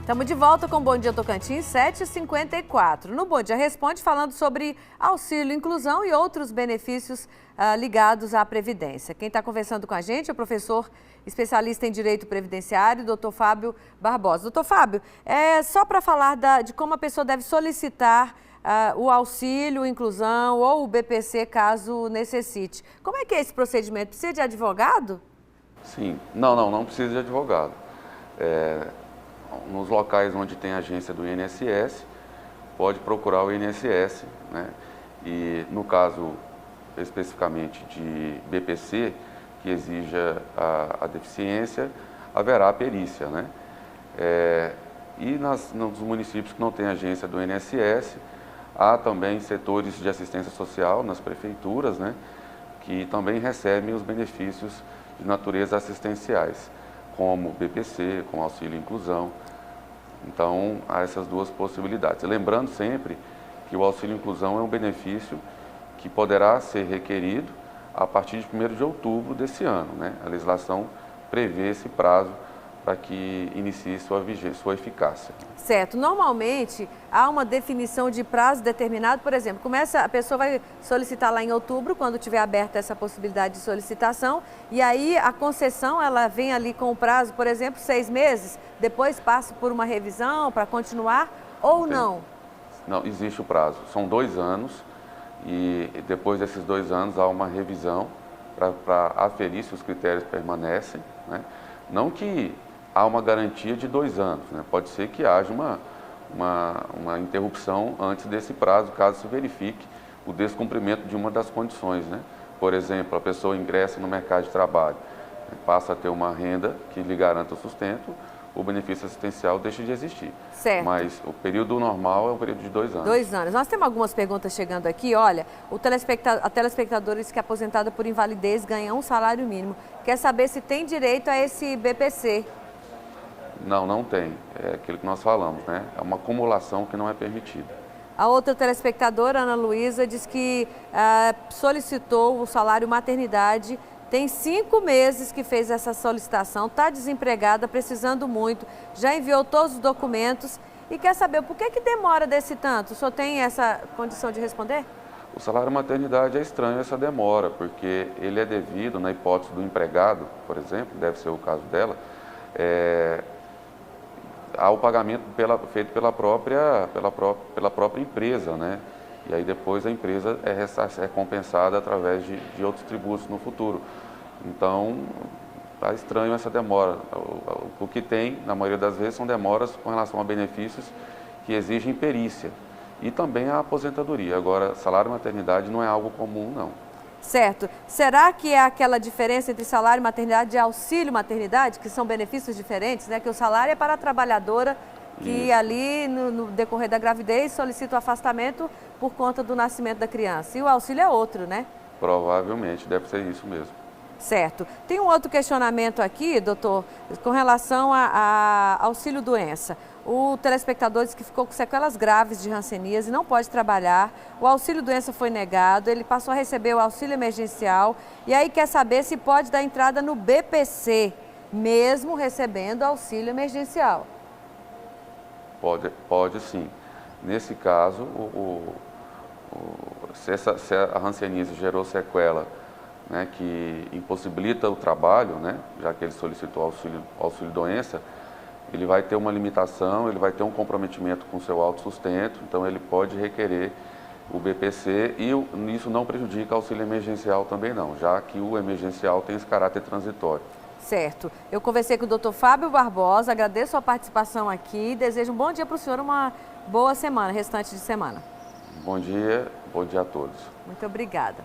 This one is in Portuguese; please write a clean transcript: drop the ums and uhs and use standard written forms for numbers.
Estamos de volta com o Bom Dia Tocantins, 7h54. No Bom Dia Responde, falando sobre auxílio, inclusão e outros benefícios ligados à Previdência. Quem está conversando com a gente é o professor especialista em Direito Previdenciário, doutor Fábio Barbosa. Doutor Fábio, só para falar de como a pessoa deve solicitar o auxílio, inclusão ou o BPC, caso necessite. Como é que é esse procedimento? Precisa de advogado? Sim. Não precisa de advogado. Nos locais onde tem agência do INSS, pode procurar o INSS, né? E no caso especificamente de BPC, que exija a deficiência, haverá a perícia, né? E nos municípios que não têm agência do INSS, há também setores de assistência social nas prefeituras, né? Que também recebem os benefícios de natureza assistenciais, como BPC, com auxílio e inclusão. Então, há essas duas possibilidades. Lembrando sempre que o auxílio e inclusão é um benefício que poderá ser requerido a partir de 1º de outubro desse ano, né? A legislação prevê esse prazo para que inicie sua eficácia. Certo. Normalmente, há uma definição de prazo determinado, por exemplo, a pessoa vai solicitar lá em outubro, quando tiver aberta essa possibilidade de solicitação, e aí a concessão, ela vem ali com o prazo, por exemplo, 6 meses, depois passa por uma revisão para continuar ou não? Não, existe o prazo. São 2 anos e depois desses 2 anos há uma revisão para aferir se os critérios permanecem, né? Não que há uma garantia de 2 anos, né? Pode ser que haja uma interrupção antes desse prazo, caso se verifique o descumprimento de uma das condições, né? Por exemplo, a pessoa ingressa no mercado de trabalho, passa a ter uma renda que lhe garanta o sustento, o benefício assistencial deixa de existir. Certo. Mas o período normal é um período de 2 anos. 2 anos. Nós temos algumas perguntas chegando aqui. Olha, a telespectadora disse que é aposentada por invalidez ganha um salário mínimo. Quer saber se tem direito a esse BPC? Não tem. É aquilo que nós falamos, né? É uma acumulação que não é permitida. A outra telespectadora, Ana Luísa, diz que solicitou o salário maternidade, tem 5 meses que fez essa solicitação, está desempregada, precisando muito, já enviou todos os documentos e quer saber por que demora desse tanto? O senhor tem essa condição de responder? O salário maternidade é estranho essa demora, porque ele é devido, na hipótese do empregado, por exemplo, deve ser o caso dela, ao pagamento feito pela própria empresa, né? E aí depois a empresa é recompensada através de outros tributos no futuro. Então, está estranho essa demora. O que tem, na maioria das vezes, são demoras com relação a benefícios que exigem perícia. E também a aposentadoria. Agora, salário maternidade não é algo comum, não. Certo. Será que é aquela diferença entre salário maternidade e auxílio maternidade, que são benefícios diferentes, né? Que o salário é para a trabalhadora que Isso. ali no decorrer da gravidez solicita o afastamento por conta do nascimento da criança. E o auxílio é outro, né? Provavelmente, deve ser isso mesmo. Certo. Tem um outro questionamento aqui, doutor, com relação a auxílio doença. O telespectador disse que ficou com sequelas graves de hanseníase e não pode trabalhar. O auxílio doença foi negado, ele passou a receber o auxílio emergencial e aí quer saber se pode dar entrada no BPC, mesmo recebendo auxílio emergencial. Pode sim. Nesse caso, se a hanseníase gerou sequela, né, que impossibilita o trabalho, né, já que ele solicitou auxílio doença, ele vai ter uma limitação, ele vai ter um comprometimento com o seu autossustento, então ele pode requerer o BPC e isso não prejudica o auxílio emergencial também não, já que o emergencial tem esse caráter transitório. Certo. Eu conversei com o doutor Fábio Barbosa, agradeço a participação aqui e desejo um bom dia para o senhor, uma boa semana, restante de semana. Bom dia a todos. Muito obrigada.